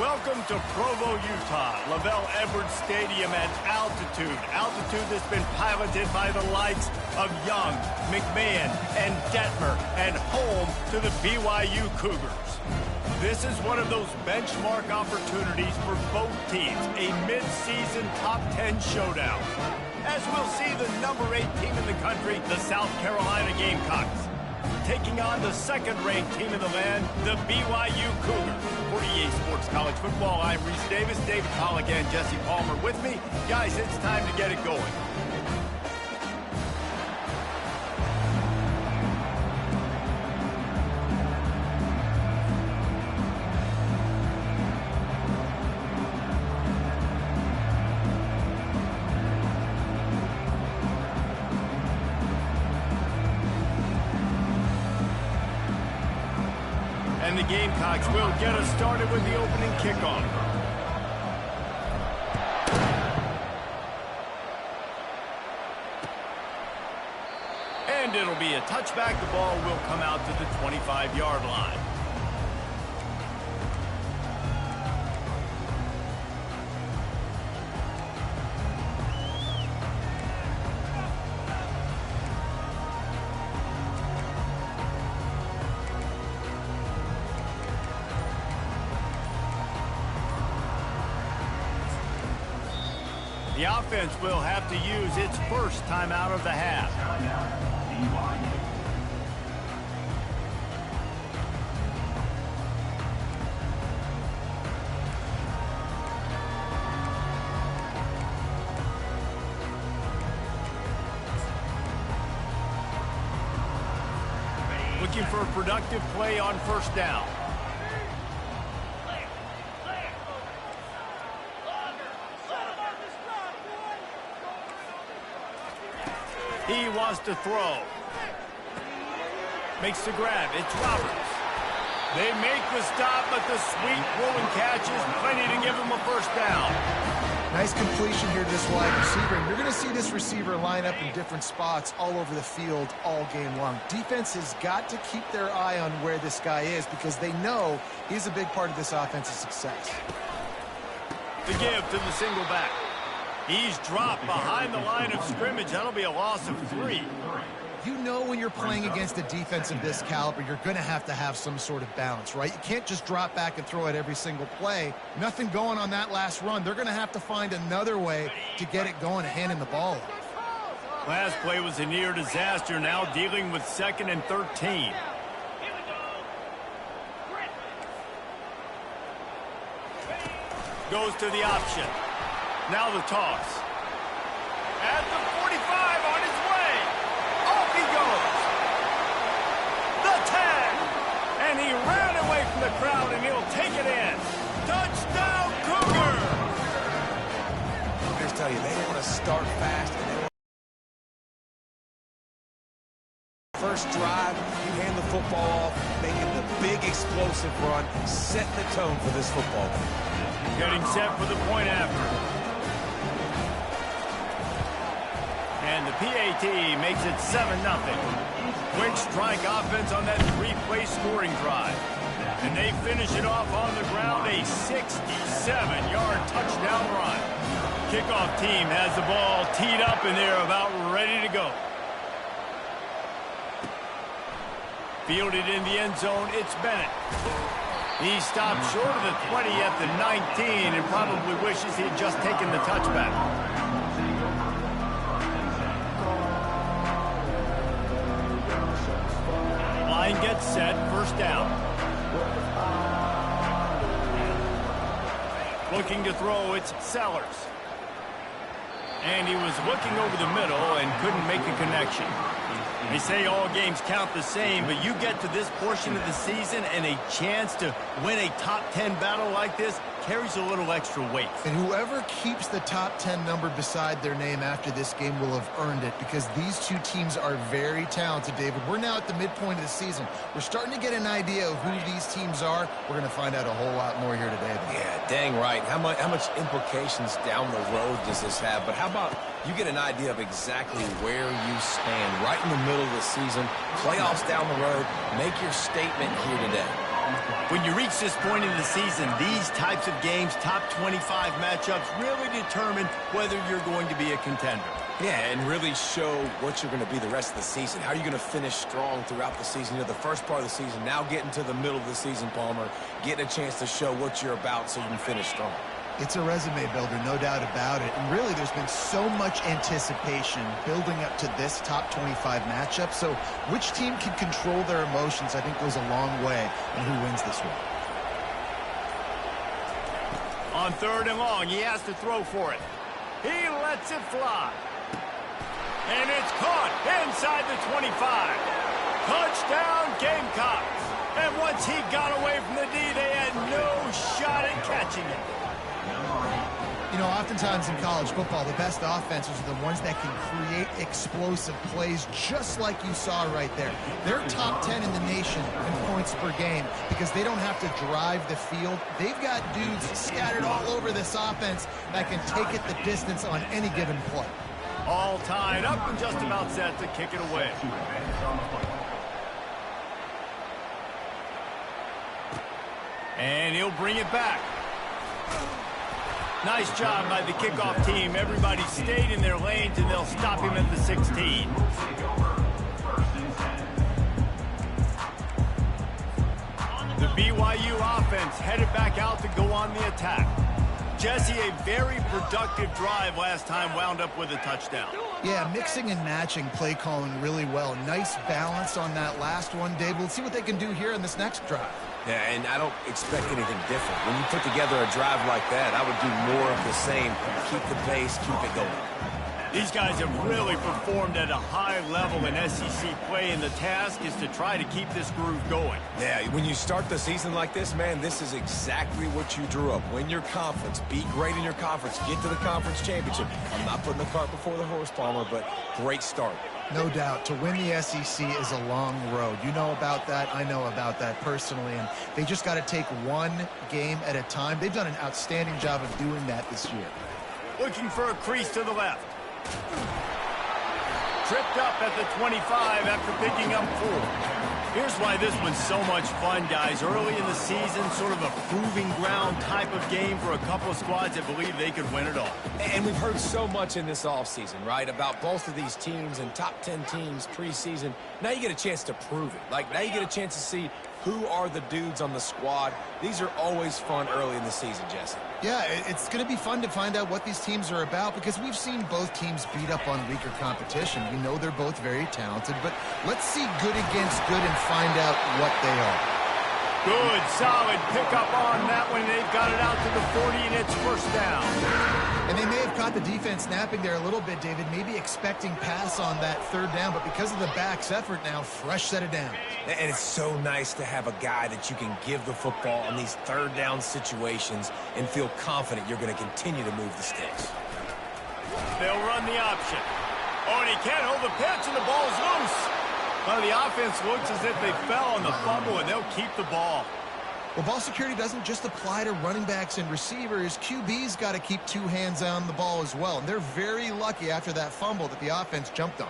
Welcome to Provo, Utah, Lavelle Edwards Stadium at altitude. Altitude that's been piloted by the likes of Young, McMahon, and Detmer, and home to the BYU Cougars. This is one of those benchmark opportunities for both teams, a mid-season top 10 showdown. As we'll see the number 8 team in the country, the South Carolina Gamecocks, taking on the second-ranked team in the land, the BYU Cougars. For EA Sports College Football, I'm Reese Davis, David Pollock, and Jesse Palmer with me. Guys, it's time to get it going. And the Gamecocks will get us started with the opening kickoff. And it'll be a touchback. The ball will come out to the 25-yard line. The offense will have to use its first timeout of the half. Looking for a productive play on first down. He wants to throw. Makes the grab. It's Roberts. They make the stop, but the sweet rolling catch is plenty to give him a first down. Nice completion here to this wide receiver. And you're going to see this receiver line up in different spots all over the field all game long. Defense has got to keep their eye on where this guy is because they know he's a big part of this offense's success. The give to the single back. He's dropped behind the line of scrimmage. That'll be a loss of 3. You know when you're playing against a defense of this caliber, you're going to have some sort of balance, right? You can't just drop back and throw it every single play. Nothing going on that last run. They're going to have to find another way to get it going and hand him the ball off. Last play was a near disaster. Now dealing with 2nd and 13. Goes to the option. Now the toss. At the 45 on his way. Off he goes. The 10. And he ran away from the crowd, and he'll take it in. Touchdown, Cougar. I just tell you, they want to start fast. And first drive, you hand the football off, making the big explosive run, setting the tone for this football game. Getting set for the point after. And the PAT makes it 7-0. Quick strike offense on that 3-play scoring drive. And they finish it off on the ground, a 67-yard touchdown run. Kickoff team has the ball teed up and they're about ready to go. Fielded in the end zone, it's Bennett. He stopped short of the 20 at the 19 and probably wishes he had just taken the touchback. Line gets set, first down. Looking to throw, it's Sellers. And he was looking over the middle and couldn't make a connection. They say all games count the same, but you get to this portion of the season and a chance to win a top 10 battle like this carries a little extra weight. And whoever keeps the top 10 number beside their name after this game will have earned it because these two teams are very talented, David. We're now at the midpoint of the season. We're starting to get an idea of who these teams are. We're going to find out a whole lot more here today. Yeah, dang right. How much implications down the road does this have? But how about you get an idea of exactly where you stand right in the middle of the season, playoffs down the road, make your statement here today. When you reach this point in the season, these types of games, top 25 matchups, really determine whether you're going to be a contender. Yeah, and really show what you're going to be the rest of the season. How are you going to finish strong throughout the season? You know, the first part of the season, now getting to the middle of the season, Palmer, getting a chance to show what you're about so you can finish strong. It's a resume builder, no doubt about it. And really, there's been so much anticipation building up to this top 25 matchup. So which team can control their emotions, I think, goes a long way in who wins this one. On 3rd and long, he has to throw for it. He lets it fly. And it's caught inside the 25. Touchdown, Gamecocks. And once he got away from the D, they had no shot at catching it. You know, oftentimes in college football, the best offenses are the ones that can create explosive plays just like you saw right there. They're top 10 in the nation in points per game because they don't have to drive the field. They've got dudes scattered all over this offense that can take it the distance on any given play. All tied up and just about set to kick it away. And he'll bring it back. Nice job by the kickoff team. Everybody stayed in their lanes, and they'll stop him at the 16. The BYU offense headed back out to go on the attack. Jesse, a very productive drive last time, wound up with a touchdown. Yeah, mixing and matching play calling really well. Nice balance on that last one, Dave. We'll see what they can do here in this next drive. Yeah, and I don't expect anything different. When you put together a drive like that, I would do more of the same. Keep the pace, keep it going. These guys have really performed at a high level in SEC play, and the task is to try to keep this groove going. Yeah, when you start the season like this, man, this is exactly what you drew up. Win your conference, be great in your conference, get to the conference championship. I'm not putting the cart before the horse, Palmer, but great start. No doubt. To win the SEC is a long road. You know about that. I know about that personally. And they just got to take one game at a time. They've done an outstanding job of doing that this year. Looking for a crease to the left. Tripped up at the 25 after picking up 4. Here's why this one's so much fun, guys. Early in the season, sort of a proving ground type of game for a couple of squads that believe they could win it all. And we've heard so much in this offseason, right, about both of these teams and top 10 teams preseason. Now you get a chance to prove it. Like, now you get a chance to see who are the dudes on the squad. These are always fun early in the season, Jesse. Yeah, it's going to be fun to find out what these teams are about because we've seen both teams beat up on weaker competition. We know they're both very talented, but let's see good against good and find out what they are. Good, solid pickup on that one. They've got it out to the 40, and it's first down. And they may have caught the defense napping there a little bit, David, maybe expecting pass on that 3rd down, but because of the back's effort now, fresh set of downs. And it's so nice to have a guy that you can give the football in these 3rd down situations and feel confident you're going to continue to move the sticks. They'll run the option. Oh, and he can't hold the pitch, and the ball's loose. Well, the offense looks as if they fell on the fumble, and they'll keep the ball. Well, ball security doesn't just apply to running backs and receivers. QB's got to keep 2 hands on the ball as well. And they're very lucky after that fumble that the offense jumped on.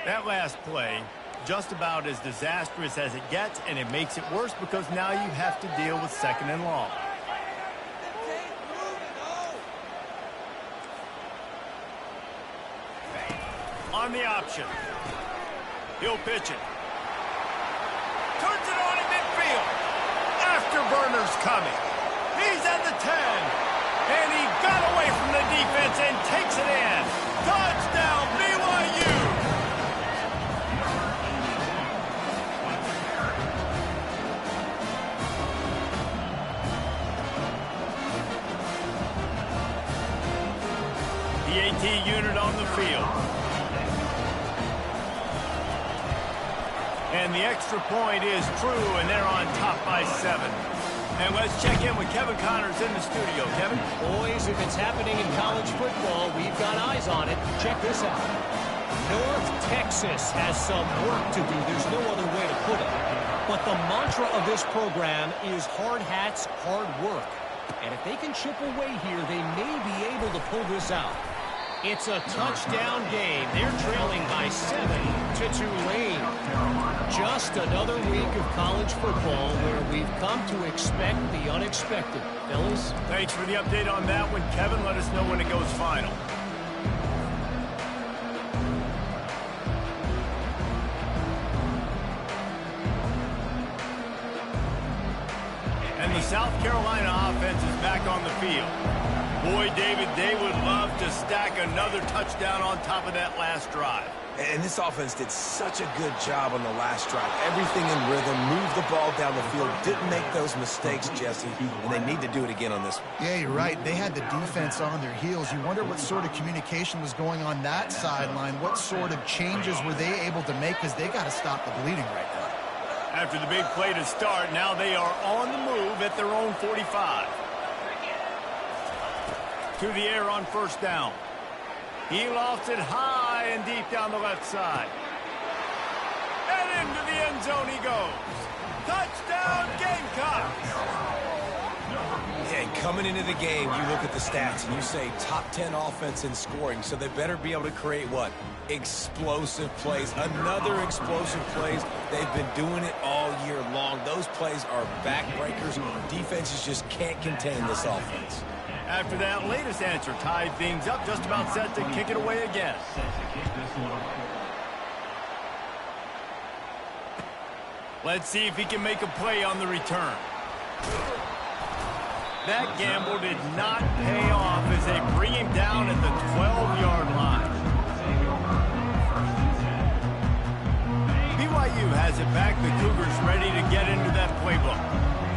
That last play, just about as disastrous as it gets, and it makes it worse because now you have to deal with 2nd and long. On the option. He'll pitch it. Turns it on in midfield. Afterburner's coming. He's at the 10. And he got away from the defense and takes it in. Touchdown, BYU. The AT unit on the field. And the extra point is true, and they're on top by 7. And let's check in with Kevin Connors in the studio. Kevin? Boys, if it's happening in college football, we've got eyes on it. Check this out. North Texas has some work to do. There's no other way to put it. But the mantra of this program is hard hats, hard work. And if they can chip away here, they may be able to pull this out. It's a touchdown game. They're trailing by 7 to Tulane. Just another week of college football where we've come to expect the unexpected. Fellas? Thanks for the update on that one, Kevin. Let us know when it goes final. And the South Carolina offense is back on the field. Boy, David, they would love to stack another touchdown on top of that last drive. And this offense did such a good job on the last drive. Everything in rhythm, moved the ball down the field, didn't make those mistakes, Jesse, and they need to do it again on this one. Yeah, you're right. They had the defense on their heels. You wonder what sort of communication was going on that sideline. What sort of changes were they able to make, because they got to stop the bleeding right now. After the big play to start, now they are on the move at their own 45. To the air on first down. He lofts it high and deep down the left side. And into the end zone he goes. Touchdown, Gamecocks! Yeah, and coming into the game, you look at the stats and you say top 10 offense in scoring, so they better be able to create what? Explosive plays. Another explosive plays. They've been doing it all year long. Those plays are backbreakers. Defenses just can't contain this offense. After that latest answer tied things up, just about set to kick it away again. Let's see if he can make a play on the return. That gamble did not pay off as they bring him down at the 12-yard line. BYU has it back. The Cougars ready to get into that playbook.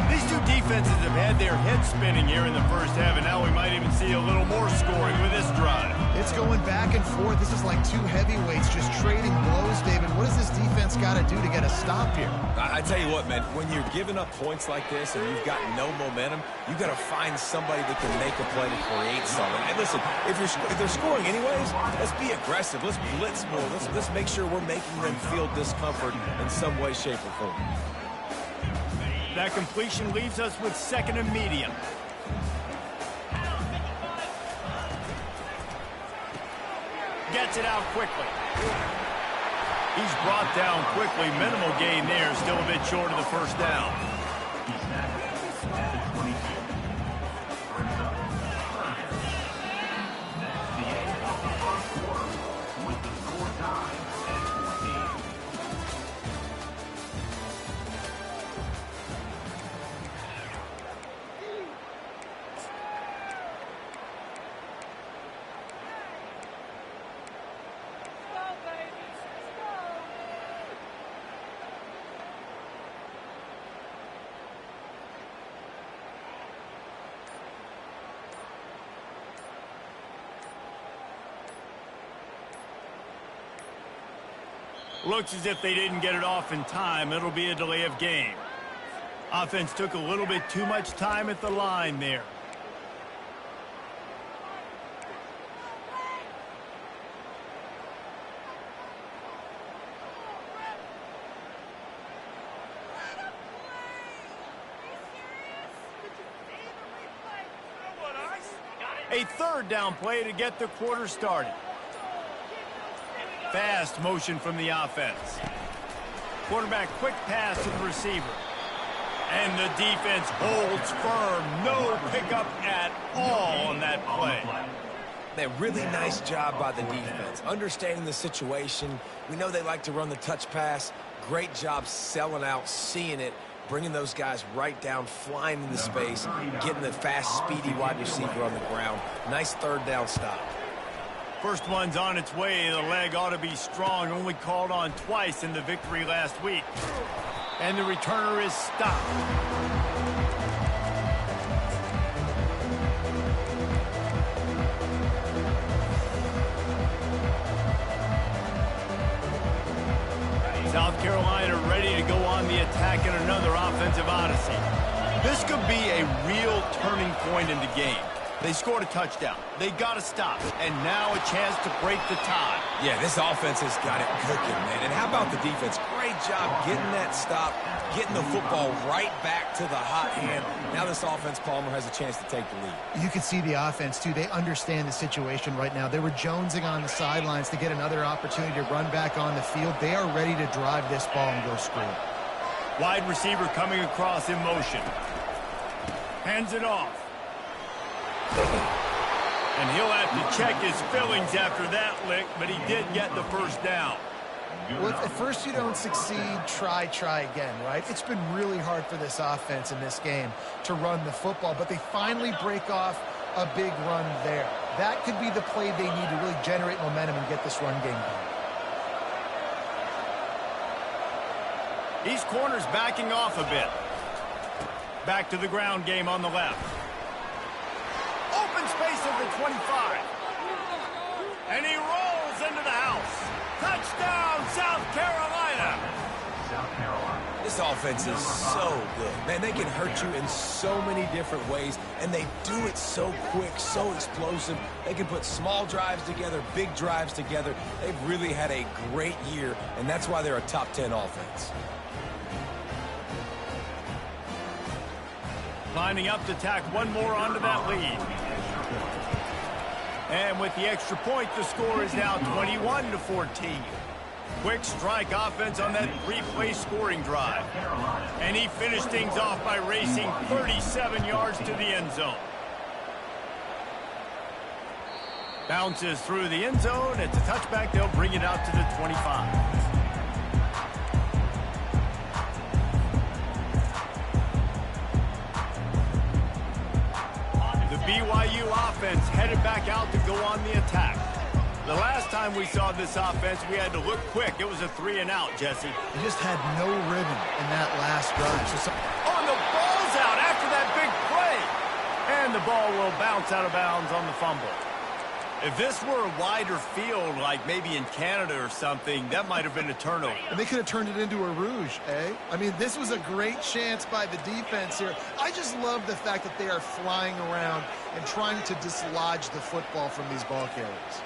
These two defenses have had their heads spinning here in the first half, and now we might even see a little more scoring with this drive. It's going back and forth. This is like two heavyweights just trading blows, David. What does this defense got to do to get a stop here? I tell you what, man, when you're giving up points like this and you've got no momentum, you got to find somebody that can make a play to create something. And listen, if they're scoring anyways, let's be aggressive. Let's blitz more. Let's make sure we're making them feel discomfort in some way, shape, or form. That completion leaves us with second and medium. Gets it out quickly. He's brought down quickly. Minimal gain there. Still a bit short of the first down. Looks as if they didn't get it off in time. It'll be a delay of game. Offense took a little bit too much time at the line there. A third down play to get the quarter started. Fast motion from the offense. Quarterback quick pass to the receiver. And the defense holds firm. No pickup at all on that play. A really nice job by the defense. Understanding the situation. We know they like to run the touch pass. Great job selling out, seeing it, bringing those guys right down, flying into space, getting the fast, speedy wide receiver on the ground. Nice third down stop. First one's on its way. The leg ought to be strong. Only called on twice in the victory last week. And the returner is stopped. South Carolina ready to go on the attack in another offensive odyssey. This could be a real turning point in the game. They scored a touchdown. They got to stop. And now a chance to break the tie. Yeah, this offense has got it cooking, man. And how about the defense? Great job getting that stop, getting the football right back to the hot hand. Now this offense, Palmer, has a chance to take the lead. You can see the offense, too. They understand the situation right now. They were jonesing on the sidelines to get another opportunity to run back on the field. They are ready to drive this ball and go score. Wide receiver coming across in motion. Hands it off. And he'll have to check his fillings after that lick, but he did get the first down. Well, if at first you don't succeed, try again, right? It's been really hard for this offense in this game to run the football, but they finally break off a big run there. That could be the play they need to really generate momentum and get this run game going. These corners backing off a bit. Back to the ground game on the left. Open space at the 25. And he rolls into the house. Touchdown, South Carolina. This offense is so good. Man, they can hurt you in so many different ways, and they do it so quick, so explosive. They can put small drives together, big drives together. They've really had a great year, and that's why they're a top 10 offense. Lining up to tack one more onto that lead. And with the extra point, the score is now 21-14. Quick strike offense on that three-play scoring drive. And he finished things off by racing 37 yards to the end zone. Bounces through the end zone. It's a touchback. They'll bring it out to the 25. BYU offense headed back out to go on the attack. The last time we saw this offense, we had to look quick. It was a 3-and-out, Jesse. They just had no rhythm in that last drive. Oh, and the ball's out after that big play. And the ball will bounce out of bounds on the fumble. If this were a wider field, like maybe in Canada or something, that might have been a turnover. And they could have turned it into a rouge, eh? I mean, this was a great chance by the defense here. I just love the fact that they are flying around and trying to dislodge the football from these ball carriers.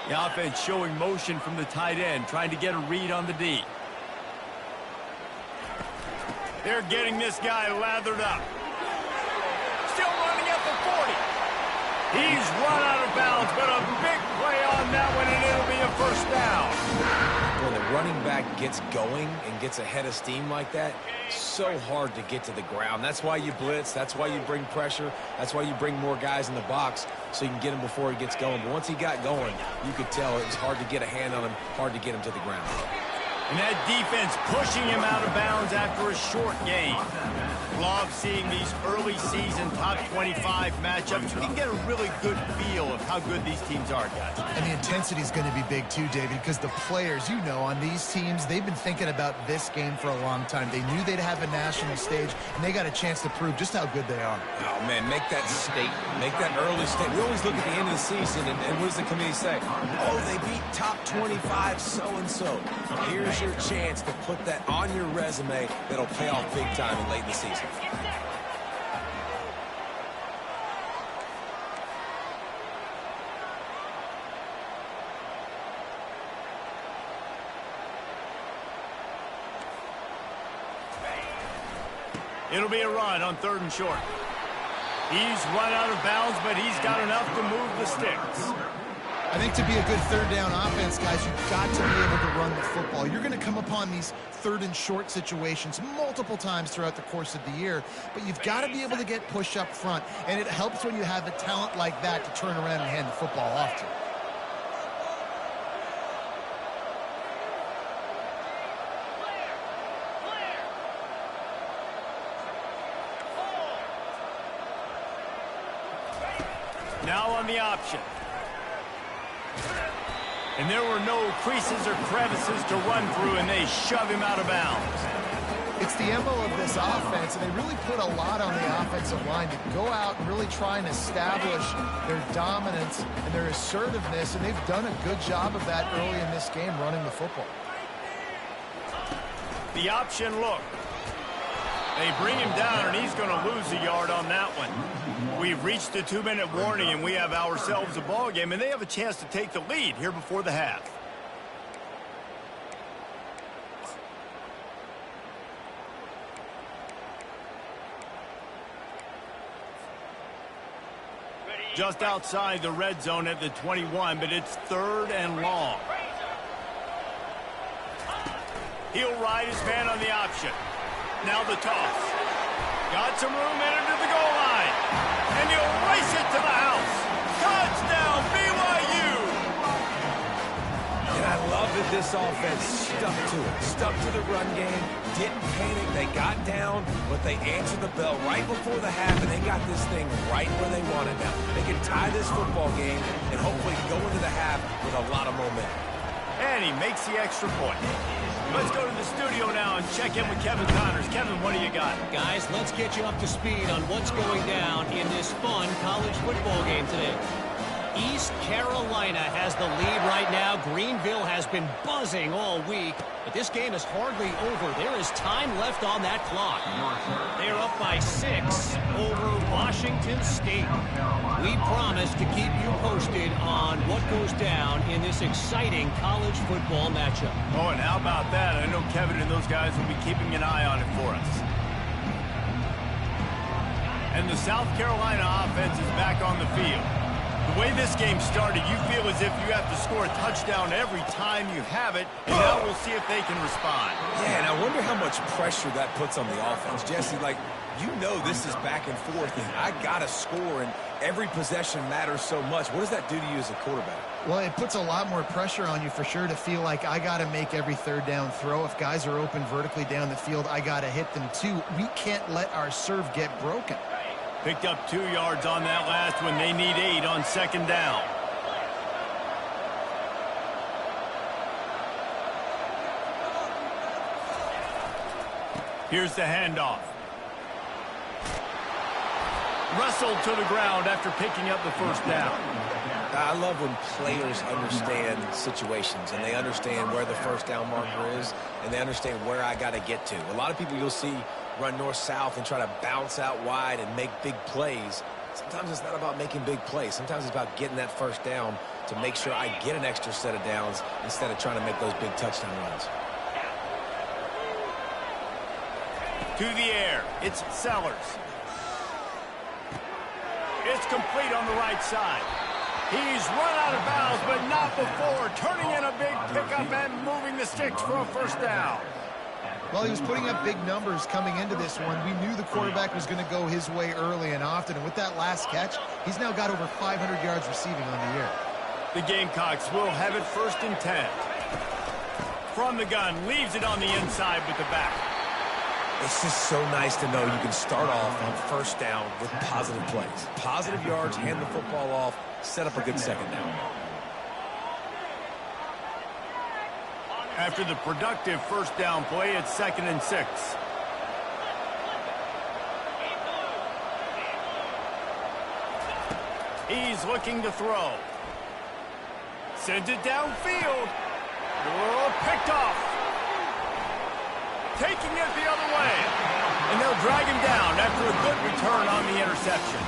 The offense showing motion from the tight end, trying to get a read on the D. They're getting this guy lathered up. Still running at the 40. He's run out of bounds, but a big play on that one, and it'll be a first down. When the running back gets going and gets ahead of steam like that, so hard to get to the ground. That's why you blitz. That's why you bring pressure. That's why you bring more guys in the box so you can get him before he gets going. But once he got going, you could tell it was hard to get a hand on him, hard to get him to the ground. And that defense pushing him out of bounds after a short gain. Love seeing these early season top 25 matchups. You can get a really good feel of how good these teams are, guys. And the intensity is going to be big too, David, because the players, you know, on these teams, they've been thinking about this game for a long time. They knew they'd have a national stage, and they got a chance to prove just how good they are. Oh, man, make that statement. Make that early statement. We always look at the end of the season, and what does the committee say? Oh, they beat top 25 so-and-so. Here's your chance to put that on your resume that'll pay off big time in late in the season. It'll be a run on 3rd and short. He's run out of bounds, but he's got enough to move the sticks. I think to be a good 3rd down offense, guys, you've got to be able to run the football. You're going to come upon these 3rd and short situations multiple times throughout the course of the year, but you've got to be able to get push up front, and it helps when you have a talent like that to turn around and hand the football off to. Now on the option. And there were no creases or crevices to run through, and they shove him out of bounds. It's the MO of this offense, and they really put a lot on the offensive line to go out and really try and establish their dominance and their assertiveness, and they've done a good job of that early in this game, running the football. The option look. They bring him down, and he's going to lose a yard on that one. We've reached the 2-minute warning, and we have ourselves a ball game, and they have a chance to take the lead here before the half. Just outside the red zone at the 21, but it's 3rd and long. He'll ride his man on the option. Now the toss. Got some room in under the goal line. And he'll race it to the house. Touchdown, BYU! And I love that this offense stuck to it. Stuck to the run game. Didn't panic. They got down, but they answered the bell right before the half, and they got this thing right where they wanted now. They can tie this football game and hopefully go into the half with a lot of momentum. And he makes the extra point. Let's go to the studio now and check in with Kevin Connors. Kevin, what do you got? Guys, let's get you up to speed on what's going down in this fun college football game today. East Carolina has the lead right now. Greenville has been buzzing all week, but this game is hardly over. There is time left on that clock. They're up by 6 over Washington State. We promise to keep you posted on what goes down in this exciting college football matchup. Oh, and how about that? I know Kevin and those guys will be keeping an eye on it for us. And the South Carolina offense is back on the field. The way this game started, you feel as if you have to score a touchdown every time you have it, and now we'll see if they can respond. Yeah, and I wonder how much pressure that puts on the offense. Jesse, like, you know this is back and forth, and I got to score, and every possession matters so much. What does that do to you as a quarterback? Well, it puts a lot more pressure on you for sure to feel like I got to make every 3rd down throw. If guys are open vertically down the field, I got to hit them too. We can't let our serve get broken. Picked up 2 yards on that last one. They need 8 on 2nd down. Here's the handoff. Wrestled to the ground after picking up the 1st down. I love when players understand situations and they understand where the 1st down marker is and they understand where I got to get to. A lot of people you'll see run north-south and try to bounce out wide and make big plays. Sometimes it's not about making big plays. Sometimes it's about getting that 1st down to make sure I get an extra set of downs instead of trying to make those big touchdown runs. To the air. It's Sellers. It's complete on the right side. He's run out of bounds, but not before. Turning in a big pickup and moving the sticks for a 1st down. Well, he was putting up big numbers coming into this one. We knew the quarterback was going to go his way early and often. And with that last catch, he's now got over 500 yards receiving on the year. The Gamecocks will have it 1st and 10. From the gun, leaves it on the inside with the back. It's just so nice to know you can start off on 1st down with positive plays. Positive yards, hand the football off, set up a good 2nd down. After the productive 1st down play, it's 2nd and 6. He's looking to throw. Sends it downfield. Oh, picked off. Taking it the other way. And they'll drag him down after a good return on the interception.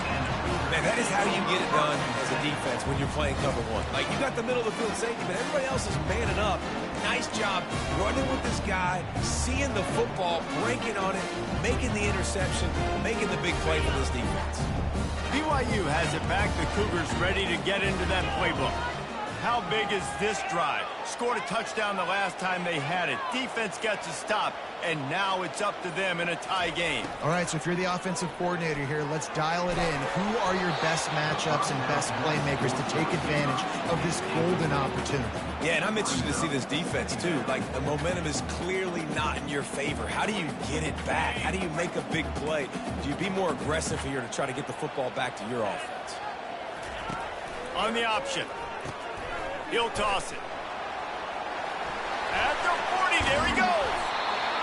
Man, that is how you get it done as a defense when you're playing cover 1. Like, you got the middle of the field safety, but everybody else is manning up. Nice job running with this guy, seeing the football, breaking on it, making the interception, making the big play for this defense. BYU has it back. The Cougars ready to get into that playbook. How big is this drive? Scored a touchdown the last time they had it. Defense gets a stop, and now it's up to them in a tie game. All right, so if you're the offensive coordinator here, let's dial it in. Who are your best matchups and best playmakers to take advantage of this golden opportunity? Yeah, and I'm interested to see this defense, too. Like, the momentum is clearly not in your favor. How do you get it back? How do you make a big play? Do you be more aggressive here to try to get the football back to your offense? On the option. He'll toss it. At the 40, there he goes.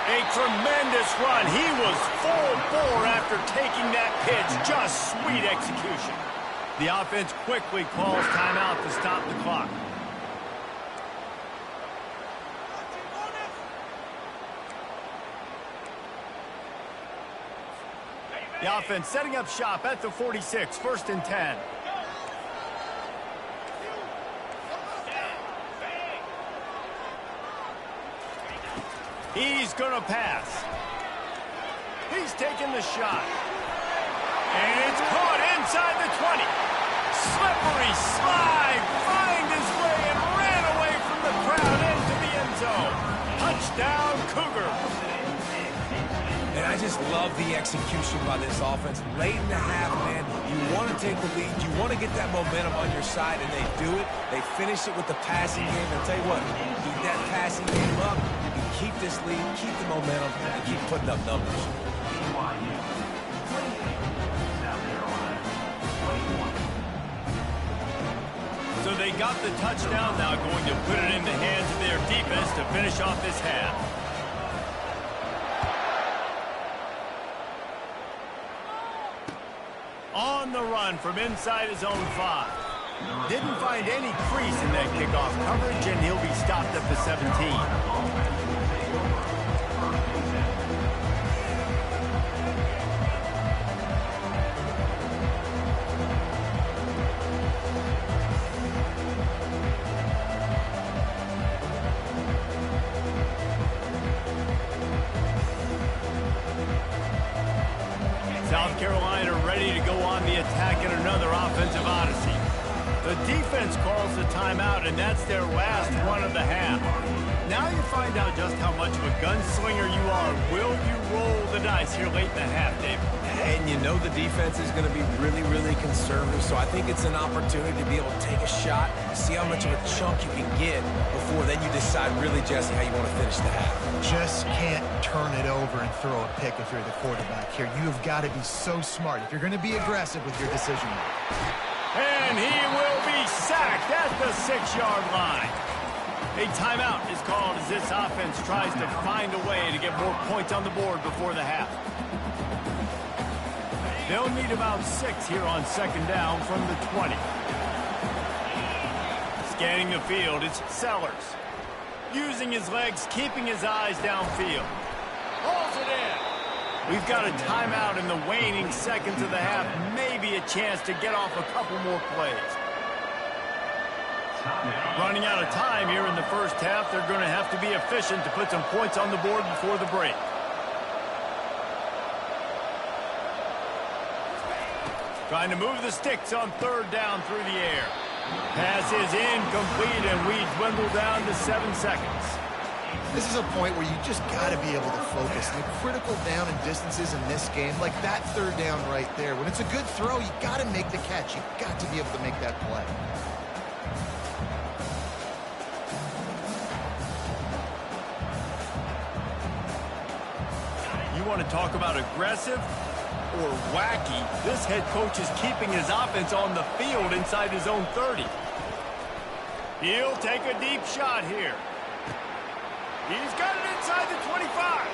A tremendous run. He was full bore after taking that pitch. Just sweet execution. The offense quickly calls timeout to stop the clock. The offense setting up shop at the 46, 1st and 10. He's going to pass. He's taking the shot. And it's caught inside the 20. Slippery slide. Find his way and ran away from the crowd into the end zone. Touchdown, Cougars. And I just love the execution by this offense. Late in the half, man, you want to take the lead. You want to get that momentum on your side, and they do it. They finish it with the passing game. And I'll tell you what, keep that passing game up. You can keep this lead, keep the momentum, and keep putting up numbers. So they got the touchdown, now going to put it in the hands of their defense to finish off this half. On the run from inside his own 5. Didn't find any crease in that kickoff coverage, and he'll be stopped at the 17. South Carolina ready to go on the attack in another offensive odyssey. The defense calls the timeout, and that's their last one of the half. Now you find out just how much of a gunslinger you are. Will you roll the dice here late in the half, David? And you know the defense is going to be really, really conservative, so I think it's an opportunity to be able to take a shot, see how much of a chunk you can get before then you decide really, Jesse, how you want to finish the half. Just can't turn it over and throw a pick if you're the quarterback here. You've got to be so smart if you're going to be aggressive with your decision making. And he will be sacked at the 6-yard line. A timeout is called as this offense tries to find a way to get more points on the board before the half. They'll need about 6 here on 2nd down from the 20. Scanning the field, it's Sellers. Using his legs, keeping his eyes downfield. Pulls it in. We've got a timeout in the waning seconds of the half. Maybe a chance to get off a couple more plays. Running out of time here in the first half. They're going to have to be efficient to put some points on the board before the break. Trying to move the sticks on 3rd down through the air. Pass is incomplete, and we dwindle down to 7 seconds. This is a point where you just got to be able to focus. The critical down and distances in this game, like that 3rd down right there. When it's a good throw, you got to make the catch. You got to be able to make that play. You want to talk about aggressive or wacky? This head coach is keeping his offense on the field inside his own 30. He'll take a deep shot here. He's got it inside the 25.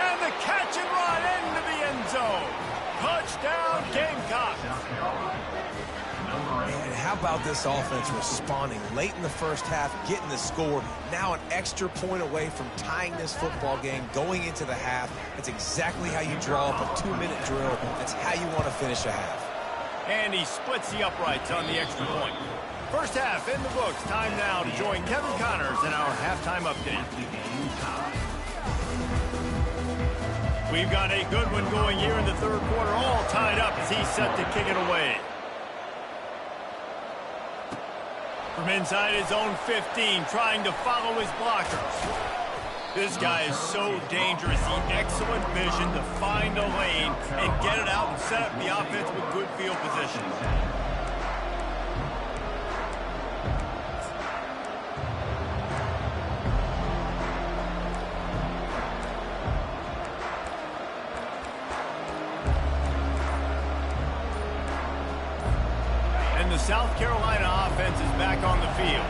And the catch and run into the end zone. Touchdown, Gamecocks. And how about this offense responding late in the first half, getting the score, now an extra point away from tying this football game, going into the half. That's exactly how you draw up a 2-minute drill. That's how you want to finish a half. And he splits the uprights on the extra point. First half in the books. Time now to join Kevin Connors in our halftime update. We've got a good one going here in the 3rd quarter, all tied up as he's set to kick it away. From inside his own 15, trying to follow his blockers. This guy is so dangerous. He excellent vision to find a lane and get it out and set up the offense with good field position. And the South Carolina offense is back on the field.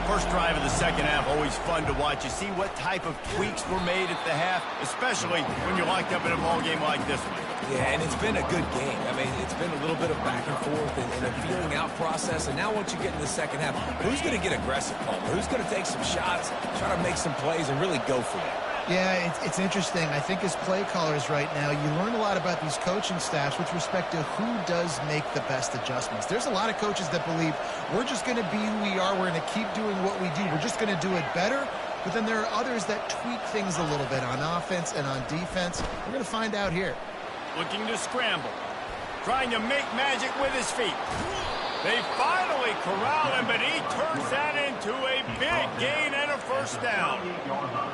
First drive of the 2nd half, always fun to watch. You see what type of tweaks were made at the half, especially when you're locked up in a ball game like this one. Yeah, and it's been a good game. I mean, it's been a little bit of back and forth and a feeling out process. And now once you get in the 2nd half, who's going to get aggressive, Palmer? Who's going to take some shots, try to make some plays, and really go for it? Yeah, it's interesting. I think as play callers right now, you learn a lot about these coaching staffs with respect to who does make the best adjustments. There's a lot of coaches that believe we're just going to be who we are. We're going to keep doing what we do. We're just going to do it better. But then there are others that tweak things a little bit on offense and on defense. We're going to find out here. Looking to scramble. Trying to make magic with his feet. They finally corral him, but he turns that into a big gain and a first down.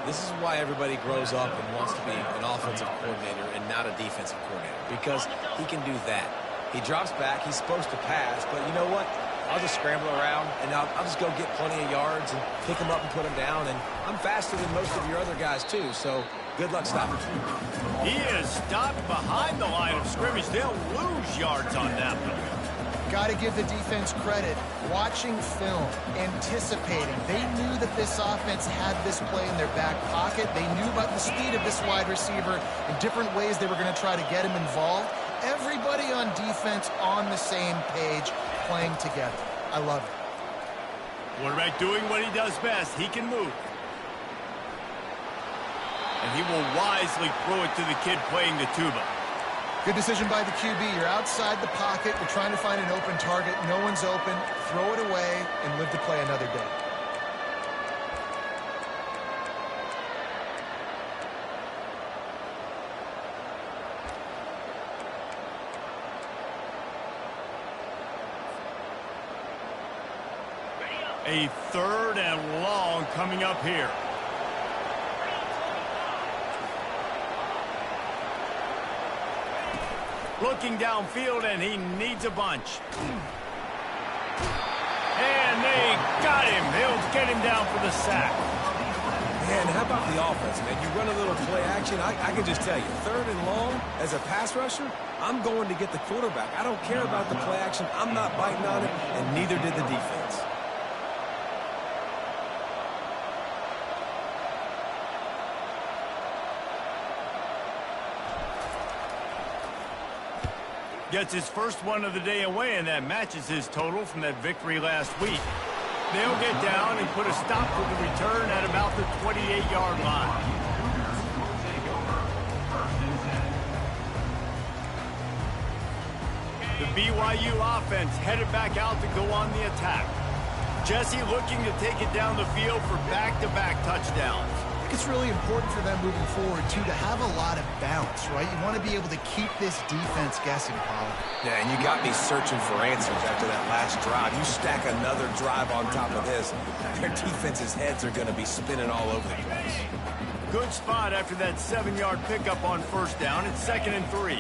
This is why everybody grows up and wants to be an offensive coordinator and not a defensive coordinator, because he can do that. He drops back. He's supposed to pass, but you know what? I'll just scramble around, and I'll just go get plenty of yards and pick him up and put him down, and I'm faster than most of your other guys, too, so good luck stopping him. He is stopped behind the line of scrimmage. They'll lose yards on that one. Got to give the defense credit. Watching film, anticipating. They knew that this offense had this play in their back pocket. They knew about the speed of this wide receiver and different ways they were going to try to get him involved. Everybody on defense on the same page, playing together. I love it. Quarterback doing what he does best. He can move. And he will wisely throw it to the kid playing the tuba. Good decision by the QB. You're outside the pocket. You're trying to find an open target. No one's open. Throw it away and live to play another day. A 3rd and long coming up here. Looking downfield, and he needs a bunch. And they got him. They'll get him down for the sack. Man, how about the offense, man? You run a little play action. I can just tell you, 3rd and long, as a pass rusher, I'm going to get the quarterback. I don't care about the play action. I'm not biting on it, and neither did the defense. Gets his first one of the day away, and that matches his total from that victory last week. They'll get down and put a stop to the return at about the 28-yard line. The BYU offense headed back out to go on the attack. Jesse looking to take it down the field for back-to-back touchdowns. It's really important for them moving forward, too, to have a lot of balance, right? You want to be able to keep this defense guessing, Pollard. Yeah, and you got me searching for answers after that last drive. You stack another drive on top of this, their defense's heads are going to be spinning all over the place. Good spot after that 7-yard pickup on first down. It's 2nd and 3.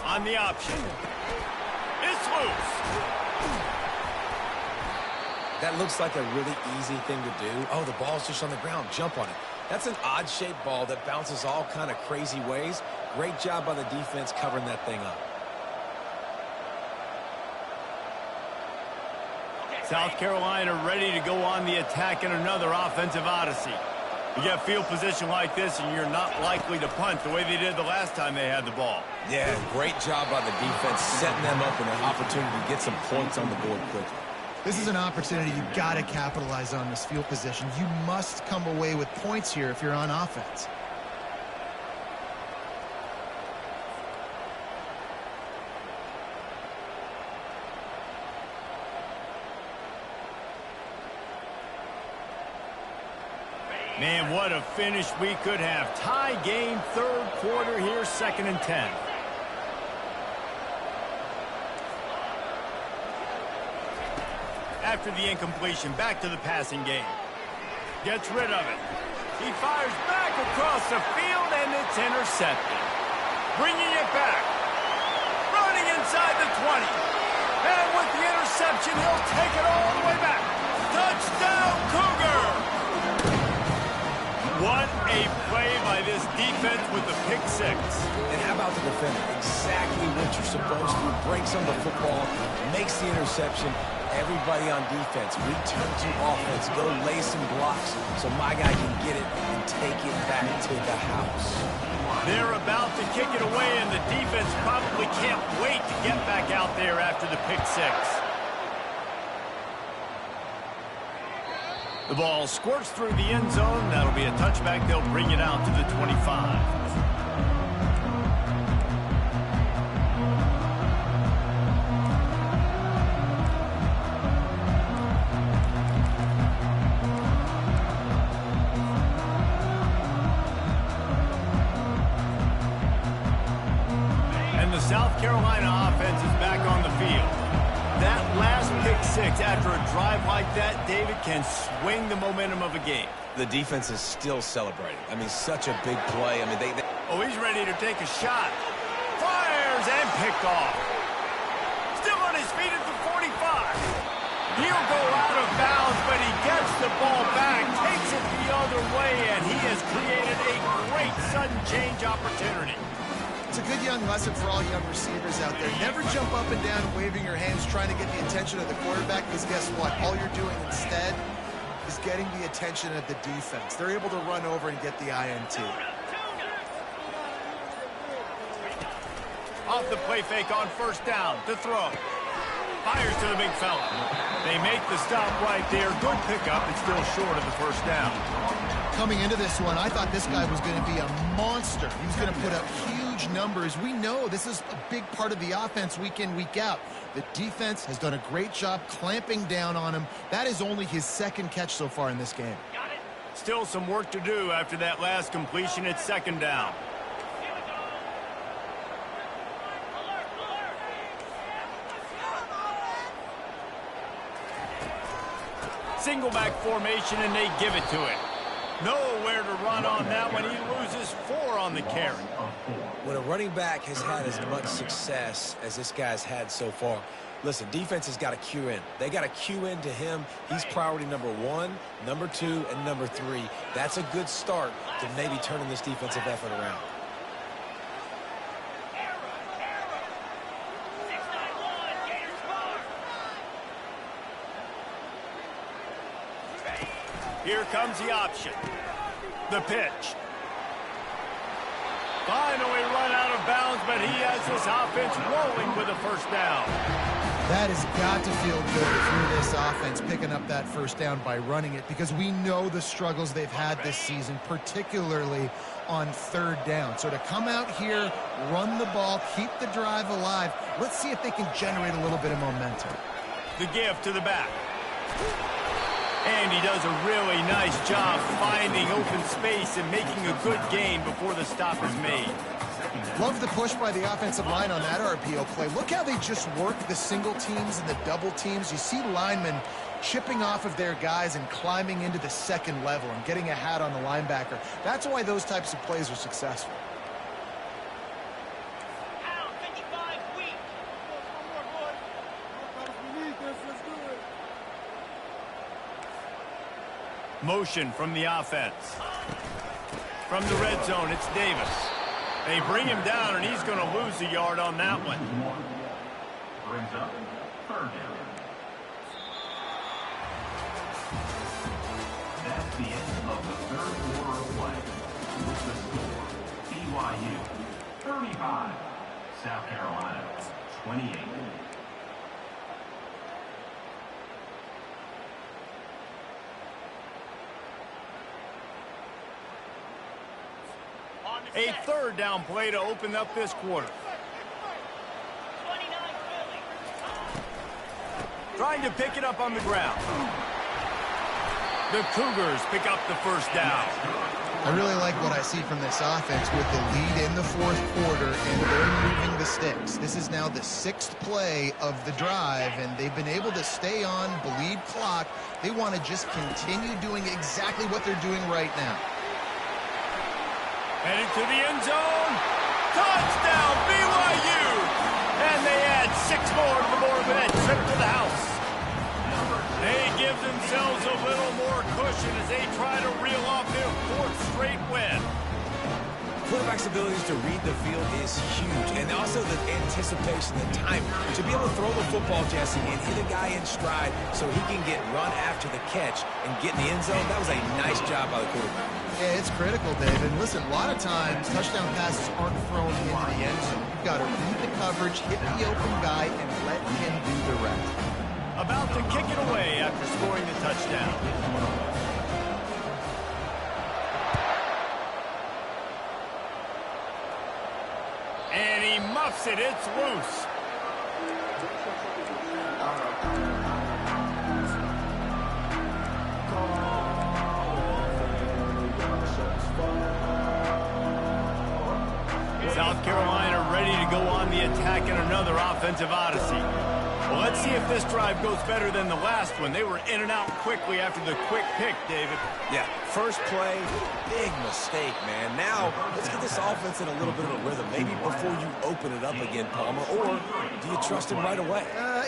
On the option. It's loose. That looks like a really easy thing to do. Oh, the ball's just on the ground. Jump on it. That's an odd-shaped ball that bounces all kind of crazy ways. Great job by the defense covering that thing up. South Carolina ready to go on the attack in another offensive odyssey. You get field position like this, and you're not likely to punt the way they did the last time they had the ball. Yeah, great job by the defense, setting them up with an opportunity to get some points on the board quickly. This is an opportunity you've got to capitalize on this field position. You must come away with points here if you're on offense. Man, what a finish we could have. Tie game, 3rd quarter here, 2nd and 10. After the incompletion, back to the passing game. Gets rid of it. He fires back across the field, and it's intercepted. Bringing it back. Running inside the 20. And with the interception, he'll take it all the way back. Touchdown, Cougar! What a play by this defense with the pick six. And how about the defender? Exactly what you're supposed to. Breaks on the football, makes the interception, everybody on defense, return to offense, go lay some blocks so my guy can get it and take it back to the house. They're about to kick it away, and the defense probably can't wait to get back out there after the pick six. The ball squirts through the end zone. That'll be a touchback. They'll bring it out to the 25. South Carolina offense is back on the field. That last pick six after a drive like that, David, can swing the momentum of a game. The defense is still celebrating. I mean, such a big play. I mean, Oh, he's ready to take a shot. Fires and picked off. Still on his feet at the 45. He'll go out of bounds, but he gets the ball back, takes it the other way, and he has created a great sudden change opportunity. It's a good young lesson for all young receivers out there. Never jump up and down waving your hands trying to get the attention of the quarterback, because guess what? All you're doing instead is getting the attention of the defense. They're able to run over and get the INT. Off the play fake on first down to throw. Fires to the big fella. They make the stop right there. Good pickup. It's still short of the first down. Coming into this one, I thought this guy was going to be a monster. He was going to put up huge numbers. We know this is a big part of the offense week in, week out. The defense has done a great job clamping down on him. That is only his second catch so far in this game. Still some work to do after that last completion. It's second down. Single back formation, and they give it to him. Nowhere to run on that one. He loses 4 on the carry. When a running back has had as much success as this guy's had so far, listen, defense has got to cue in. They got to cue in to him. He's priority number 1, number 2, and number 3. That's a good start to maybe turning this defensive effort around. Here comes the option. The pitch. Finally run out of bounds, but he has this offense rolling with a first down. That has got to feel good through this offense, picking up that first down by running it, because we know the struggles they've had this season, particularly on third down. So to come out here, run the ball, keep the drive alive, let's see if they can generate a little bit of momentum. The give to the back. And he does a really nice job finding open space and making a good gain before the stop is made. Love the push by the offensive line on that RPO play. Look how they just work the single teams and the double teams. You see linemen chipping off of their guys and climbing into the second level and getting a hat on the linebacker. That's why those types of plays are successful. Motion from the offense. From the red zone, it's Davis. They bring him down, and he's going to lose a yard on that one. Brings up third down. That's the end of the third quarter of play. The score, BYU 35, South Carolina 28. A third down play to open up this quarter. Trying to pick it up on the ground. The Cougars pick up the first down. I really like what I see from this offense with the lead in the fourth quarter, and they're moving the sticks. This is now the 6th play of the drive, and they've been able to stay on, bleed clock. They want to just continue doing exactly what they're doing right now. Headed to the end zone. Touchdown, BYU! And they add 6 more to the board with that trip to the house. They give themselves a little more cushion as they try to reel off their 4th straight win. quarterback's abilities to read the field is huge, and also the anticipation, the timing. To be able to throw the football, Jesse, and hit a guy in stride so he can get run after the catch and get in the end zone, that was a nice job by the quarterback. Yeah, it's critical, Dave. And listen, a lot of times touchdown passes aren't thrown into the end zone. You've got to read the coverage, hit the open guy, and let him do the rest. About to kick it away after scoring the touchdown. And he muffs it. It's loose. South Carolina ready to go on the attack in another offensive odyssey. Well, let's see if this drive goes better than the last one. They were in and out quickly after the quick pick, David. Yeah, first play, big mistake, man. Now, let's get this offense in a little bit of a rhythm. Maybe before you open it up again, Palmer, or do you trust him right away?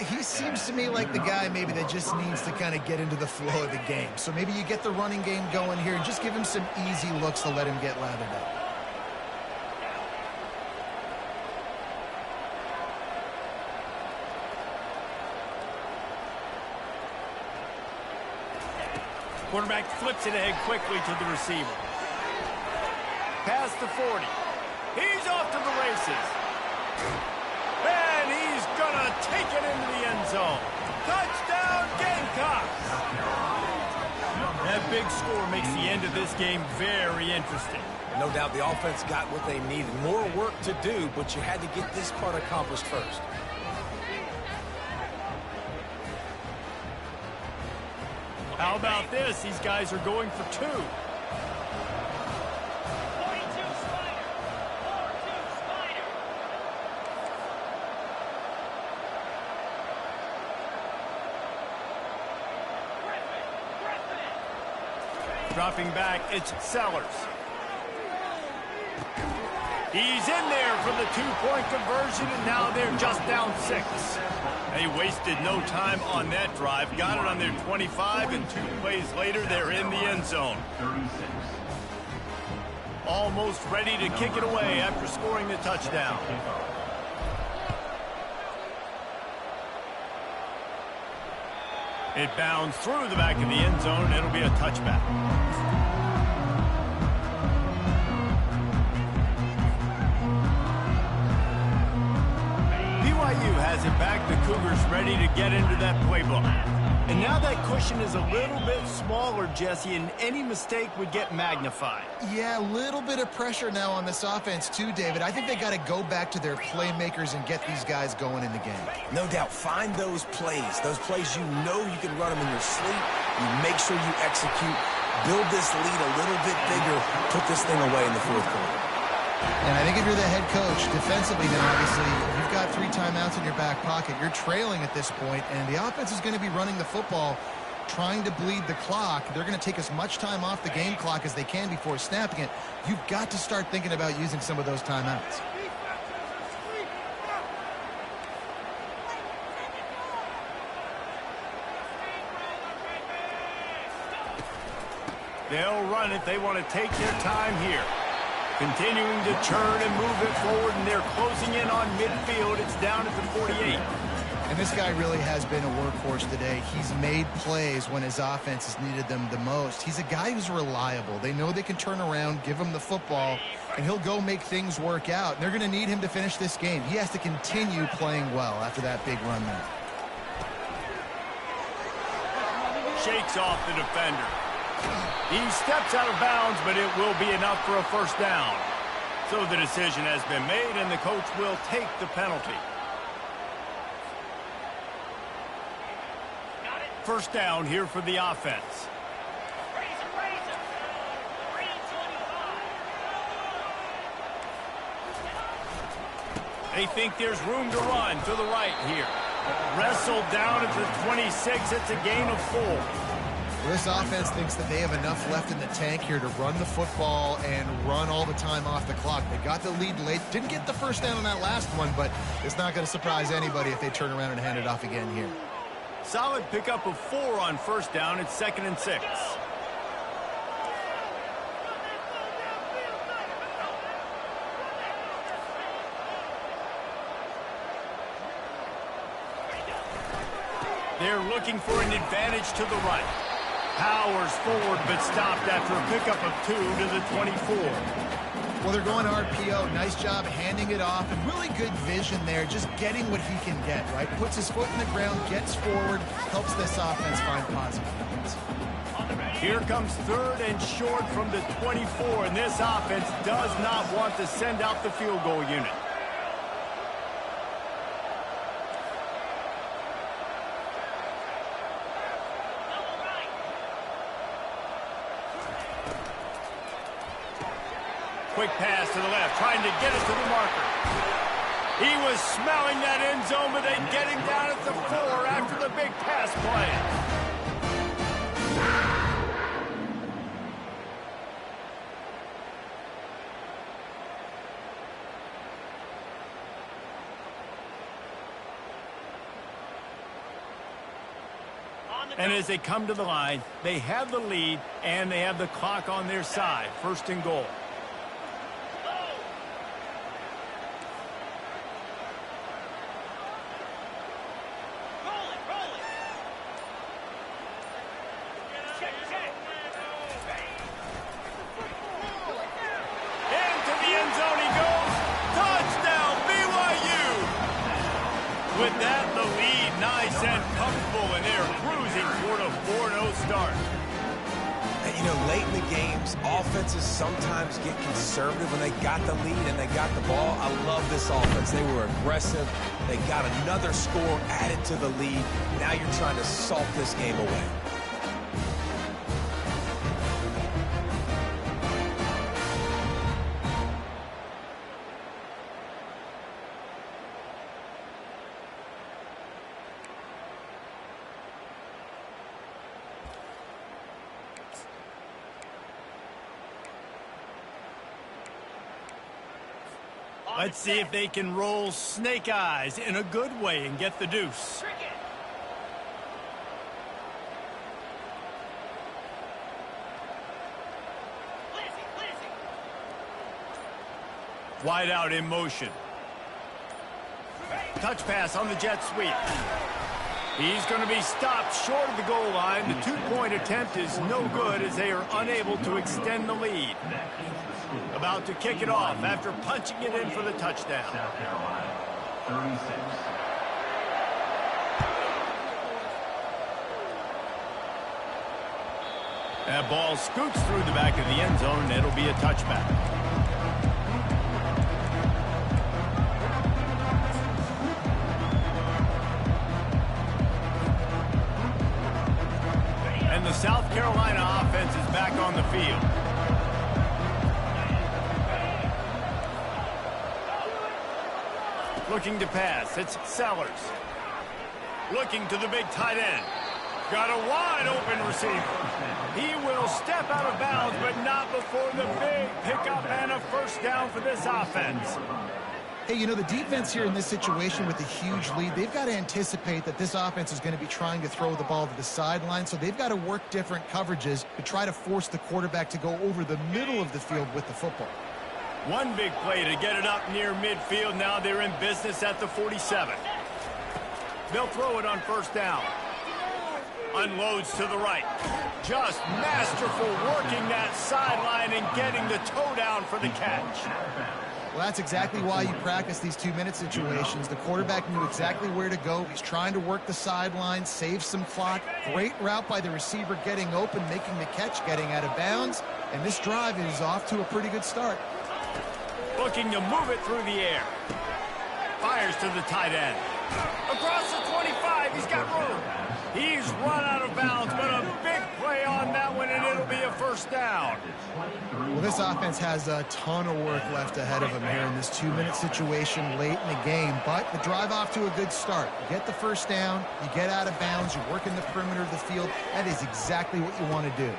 He seems to me like the guy maybe that just needs to kind of get into the flow of the game. So maybe you get the running game going here and just give him some easy looks to let him get lathered up. Quarterback flips it ahead quickly to the receiver. Past the 40. He's off to the races. And he's going to take it into the end zone. Touchdown, Gamecocks! That big score makes the end of this game very interesting. No doubt the offense got what they needed. More work to do, but you had to get this part accomplished first. How about this? These guys are going for two. 42 Spider. 42 Spider. Griffin. Dropping back, it's Sellers. He's in there for the two-point conversion, and now they're just down 6. They wasted no time on that drive. Got it on their 25, and 2 plays later, they're in the end zone. 36. Almost ready to kick it away after scoring the touchdown. It bounds through the back of the end zone, and it'll be a touchback. BYU has it back. The Cougars ready to get into that playbook. And now that cushion is a little bit smaller, Jesse, and any mistake would get magnified. Yeah, a little bit of pressure now on this offense too, David. I think they got to go back to their playmakers and get these guys going in the game. No doubt, find those plays you know you can run them in your sleep. You make sure you execute, build this lead a little bit bigger, put this thing away in the fourth quarter. And I think if you're the head coach, defensively, then obviously you've got 3 timeouts in your back pocket. You're trailing at this point, and the offense is going to be running the football, trying to bleed the clock. They're going to take as much time off the game clock as they can before snapping it. You've got to start thinking about using some of those timeouts. They'll run it. They want to take their time here. Continuing to churn and move it forward, and they're closing in on midfield. It's down at the 48. And this guy really has been a workhorse today. He's made plays when his offense has needed them the most. He's a guy who's reliable. They know they can turn around, give him the football, and he'll go make things work out. They're going to need him to finish this game. He has to continue playing well after that big run there. Shakes off the defender. He steps out of bounds, but it will be enough for a first down. So the decision has been made, and the coach will take the penalty. First down here for the offense. They think there's room to run to the right here. Wrestled down at the 26. It's a gain of 4. This offense thinks that they have enough left in the tank here to run the football and run all the time off the clock. They got the lead late. Didn't get the first down on that last one, but it's not going to surprise anybody if they turn around and hand it off again here. Solid pickup of 4 on first down. It's 2nd and 6. They're looking for an advantage to the right. Powers forward, but stopped after a pickup of 2 to the 24. Well, they're going RPO. Nice job handing it off, and really good vision there, just getting what he can get, right? Puts his foot in the ground, gets forward, helps this offense find positive points. Here comes 3rd and short from the 24, and this offense does not want to send out the field goal unit. Quick pass to the left, trying to get it to the marker. He was smelling that end zone, but they get him down at the 4 after the big pass play. And as they come to the line, they have the lead, and they have the clock on their side. 1st and goal. With that, the lead nice and comfortable, and they're cruising toward a 4-0 start. And, you know, late in the games, offenses sometimes get conservative when they got the lead and they got the ball. I love this offense. They were aggressive. They got another score added to the lead. Now you're trying to salt this game away. Let's see if they can roll snake eyes in a good way and get the deuce. Wide out in motion. Touch pass on the jet sweep. He's going to be stopped short of the goal line. The 2-point attempt is no good as they are unable to extend the lead. About to kick it off after punching it in for the touchdown. South Carolina, 36. That ball scoots through the back of the end zone, and it'll be a touchback. And the South Carolina offense is back on the field. Looking to pass, it's Sellers. Looking to the big tight end. Got a wide open receiver. He will step out of bounds, but not before the big pickup and a 1st down for this offense. Hey, you know, the defense here in this situation with a huge lead, they've got to anticipate that this offense is going to be trying to throw the ball to the sideline, so they've got to work different coverages to try to force the quarterback to go over the middle of the field with the football. One big play to get it up near midfield. Now they're in business at the 47. They'll throw it on 1st down. Unloads to the right. Just masterful working that sideline and getting the toe down for the catch. Well, that's exactly why you practice these 2-minute situations. The quarterback knew exactly where to go. He's trying to work the sideline, save some clock. Great route by the receiver getting open, making the catch, getting out of bounds. And this drive is off to a pretty good start. Looking to move it through the air. Fires to the tight end. Across the 25, he's got room. He's run out of bounds, but a big play on that one, and it'll be a 1st down. Well, this offense has a ton of work left ahead of them here in this 2-minute situation late in the game, but the drive off to a good start. You get the 1st down, you get out of bounds, you're working the perimeter of the field. That is exactly what you want to do.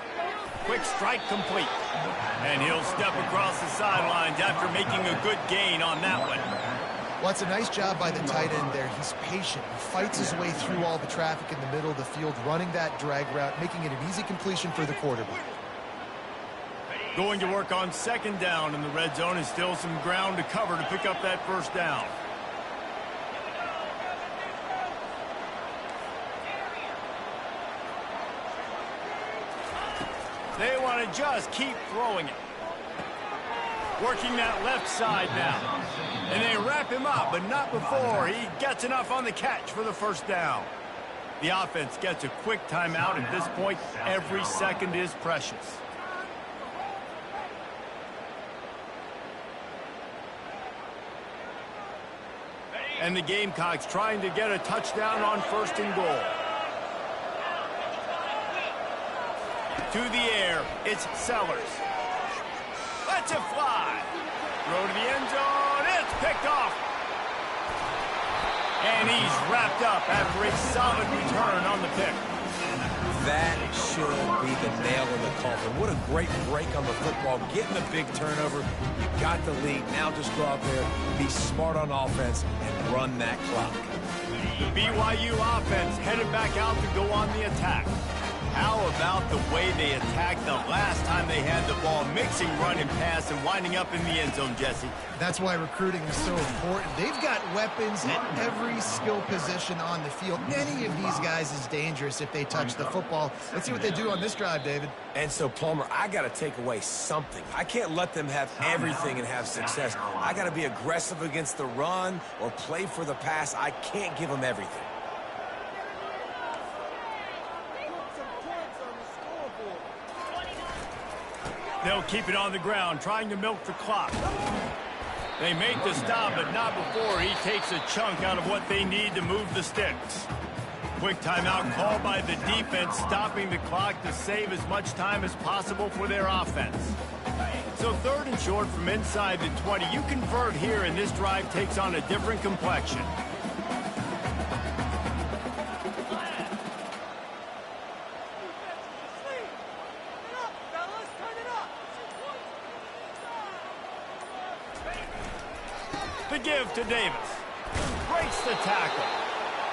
Quick strike complete. And he'll step across the sidelines after making a good gain on that one. Well, it's a nice job by the tight end there. He's patient. He fights his way through all the traffic in the middle of the field, running that drag route, making it an easy completion for the quarterback. Going to work on 2nd down in the red zone, and still some ground to cover to pick up that 1st down. They want to just keep throwing it. Working that left side now. And they wrap him up, but not before he gets enough on the catch for the first down. The offense gets a quick timeout at this point. Every second is precious. And the Gamecocks trying to get a touchdown on 1st and goal. To the air, it's Sellers. Lets it fly. Throw to the end zone. It's picked off. And he's wrapped up after a solid return on the pick. That should be the nail in the coffin. What a great break on the football. Getting a big turnover. You got the lead. Now just go out there, be smart on offense, and run that clock. The BYU offense headed back out to go on the attack. How about the way they attacked the last time they had the ball, mixing run and pass and winding up in the end zone, Jesse? That's why recruiting is so important. They've got weapons at every skill position on the field. Any of these guys is dangerous if they touch the football. Let's see what they do on this drive, David. And so, Palmer, I got to take away something. I can't let them have everything and have success. I got to be aggressive against the run or play for the pass. I can't give them everything. They'll keep it on the ground, trying to milk the clock. They make the stop, but not before he takes a chunk out of what they need to move the sticks. Quick timeout called by the defense, stopping the clock to save as much time as possible for their offense. So 3rd and short from inside the 20. You convert here, and this drive takes on a different complexion. The give to Davis. Breaks the tackle.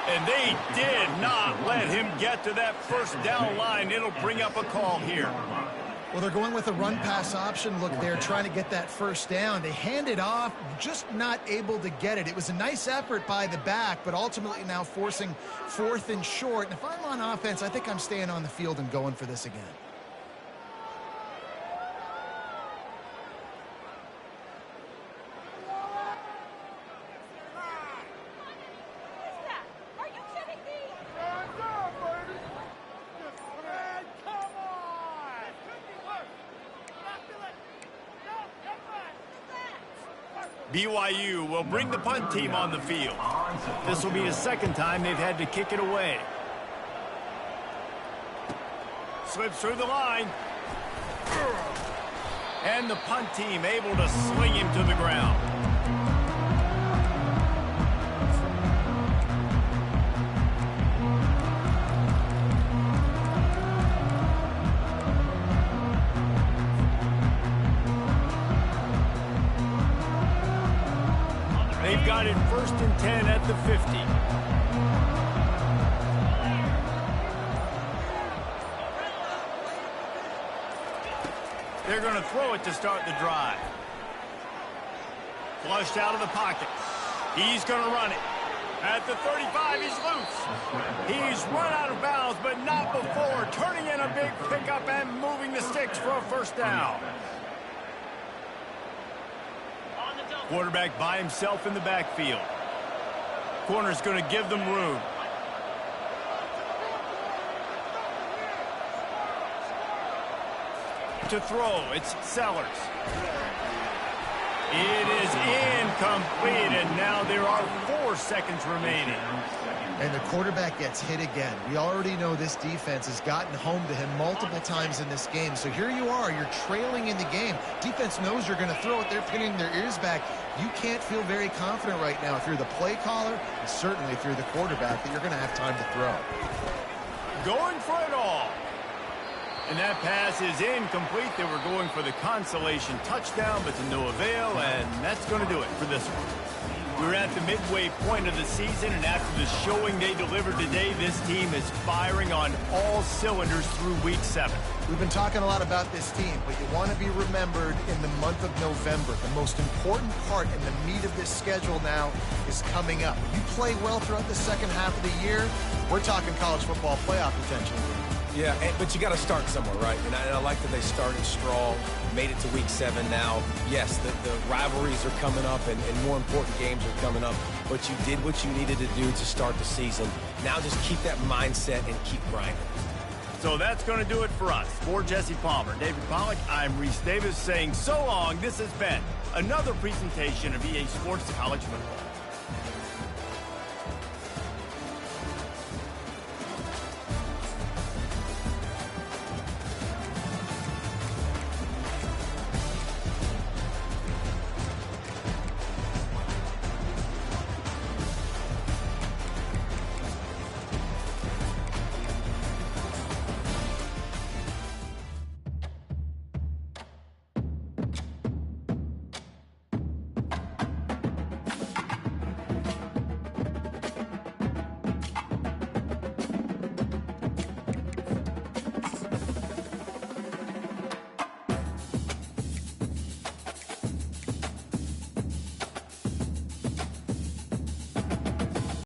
And they did not let him get to that first down line. It'll bring up a call here. Well, they're going with a run-pass option. Look, they're trying to get that first down. They hand it off, just not able to get it. It was a nice effort by the back, but ultimately now forcing 4th and short. And if I'm on offense, I think I'm staying on the field and going for this again. BYU will bring the punt team on the field. This will be the second time they've had to kick it away. Slips through the line. And the punt team able to sling him to the ground. They've got it 1st and 10 at the 50. They're going to throw it to start the drive. Flushed out of the pocket. He's going to run it. At the 35, he's loose. He's run out of bounds, but not before turning in a big pickup and moving the sticks for a first down. Quarterback by himself in the backfield. Corner's going to give them room. To throw, it's Sellers. It is incomplete, and now there are 4 seconds remaining. And the quarterback gets hit again. We already know this defense has gotten home to him multiple times in this game. So here you are, you're trailing in the game. Defense knows you're going to throw it. They're pinning their ears back. You can't feel very confident right now if you're the play caller, and certainly if you're the quarterback, that you're going to have time to throw. Going for it all. And that pass is incomplete. They were going for the consolation touchdown, but to no avail, and that's going to do it for this one. We're at the midway point of the season, and after the showing they delivered today, this team is firing on all cylinders through Week 7. We've been talking a lot about this team, but you want to be remembered in the month of November. The most important part and the meat of this schedule now is coming up. You play well throughout the second half of the year, we're talking college football playoff potential. Yeah, but you got to start somewhere, right? And I like that they started strong, made it to week 7 now. Yes, the rivalries are coming up and more important games are coming up, but you did what you needed to do to start the season. Now just keep that mindset and keep grinding. So that's going to do it for us. For Jesse Palmer, David Pollack, I'm Reese Davis saying so long. This has been another presentation of EA Sports College Football.